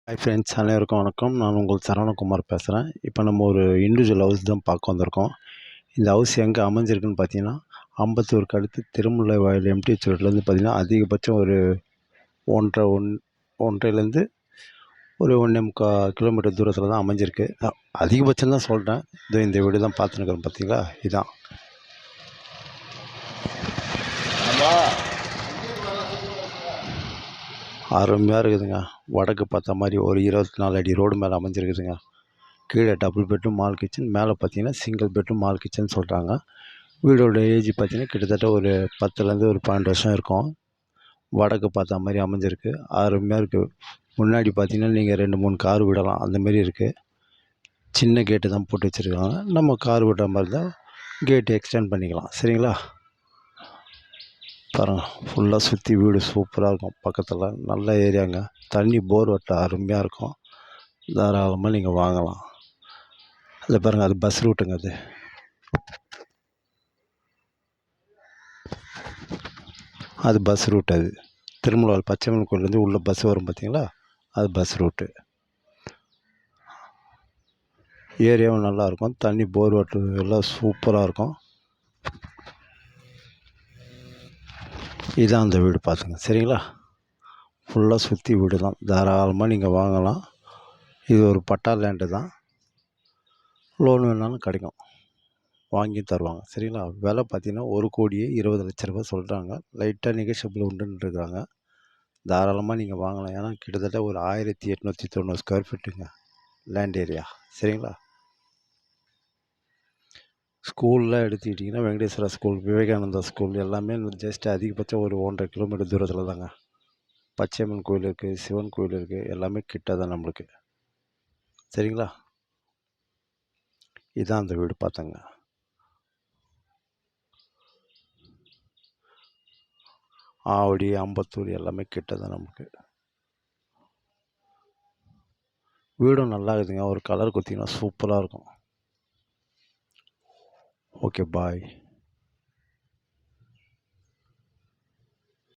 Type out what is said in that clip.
Hi friends, அனைவருக்கும் வணக்கம். நான் உங்கள் சரவணகுமார் பேசுகிறேன். இப்போ நம்ம ஒரு இண்டிவிஜுவல் ஹவுஸ் தான் பார்க்க வந்திருக்கோம். இந்த ஹவுஸ் எங்கே அமைஞ்சிருக்குன்னு பார்த்தீங்கன்னா, அம்பத்தூருக்கு அடுத்து திருமுல்லை வாயில் எம்டிஹெச் ரோட்லேருந்து பார்த்தீங்கன்னா, அதிகபட்சம் ஒரு 1.5லேருந்து ஒரு 1.25 கிலோமீட்டர் தூரத்தில் தான் அமைஞ்சிருக்கு. அதிகபட்சம் தான் சொல்கிறேன். இதோ இந்த வீடு தான் பார்த்துன்னுக்குறோம் பார்த்தீங்களா, இதான். அருமையாக இருக்குதுங்க. வடக்கு பார்த்த மாதிரி ஒரு 24 அடி ரோடு மேலே அமைஞ்சிருக்குதுங்க. கீழே டபுள் பெட்ரூம் மால் கிச்சன், மேலே பார்த்தீங்கன்னா சிங்கிள் பெட்ரூம் மால் கிச்சன் சொல்கிறாங்க. வீடோட ஏஜ் பார்த்தீங்கன்னா கிட்டத்தட்ட ஒரு 10லேருந்து ஒரு 12 வருஷம் இருக்கும். வடக்கு பார்த்த மாதிரி அமைஞ்சிருக்கு. அருமையாக இருக்குது. முன்னாடி பார்த்தீங்கன்னா நீங்கள் 2-3 கார் விடலாம், அந்தமாரி இருக்குது. சின்ன கேட்டு தான் போட்டு வச்சுருக்காங்க. நம்ம கார் விடுற மாதிரி தான் கேட்டு எக்ஸ்டெண்ட் பண்ணிக்கலாம். சரிங்களா? பாருங்கள், ஃபுல்லாக சுற்றி வீடு சூப்பராக இருக்கும். பக்கத்தில் நல்ல ஏரியாங்க. தண்ணி போர் வாட்டர் அருமையாக இருக்கும். தாராளமாக நீங்கள் வாங்கலாம். அதில் பாருங்கள், அது பஸ் ரூட்டுங்க. அது பஸ் ரூட். அது திருமலவாயில் பச்சையம்மன் கோயிலேருந்து உள்ள பஸ் வரும் பார்த்தீங்களா, அது பஸ் ரூட்டு. ஏரியாவும் நல்லாயிருக்கும். தண்ணி போர் வாட்டர் எல்லாம் சூப்பராக இருக்கும். இதான் அந்த வீடு பார்த்துங்க. சரிங்களா? ஃபுல்லாக சுற்றி வீடு தான். தாராளமாக நீங்கள் வாங்கலாம். இது ஒரு பட்டா லேண்டு தான். லோன் வேணாலும் கிடைக்கும், வாங்கி தருவாங்க. சரிங்களா? விலை பார்த்தீங்கன்னா 1,20,00,000 சொல்கிறாங்க. லைட்டாக நெகோஷியபிள் உண்டுன்னு இருக்கிறாங்க. தாராளமாக நீங்கள் வாங்கலாம். ஏன்னா கிட்டத்தட்ட ஒரு 1890 ஸ்கொயர் ஃபீட்டுங்க லேண்ட் ஏரியா. சரிங்களா? ஸ்கூல்லாம் எடுத்துக்கிட்டிங்கன்னா வெங்கடேஸ்வரா ஸ்கூல், விவேகானந்தா ஸ்கூல் எல்லாமே ஜஸ்ட் அதிகபட்சம் ஒரு 1.5 கிலோமீட்டர் தூரத்தில் தாங்க. பச்சையம்மன் கோயில் இருக்குது, சிவன் கோயில் இருக்குது, எல்லாமே கிட்ட தான் நம்மளுக்கு. சரிங்களா? இதான் அந்த வீடு பார்த்தங்க. ஆவடி, அம்பத்தூர் எல்லாமே கிட்ட தான் நமக்கு. வீடும் நல்லா இருக்குதுங்க. ஒரு கலர் கொடுத்தீங்கன்னா சூப்பராக இருக்கும். ஓகே, பாய்.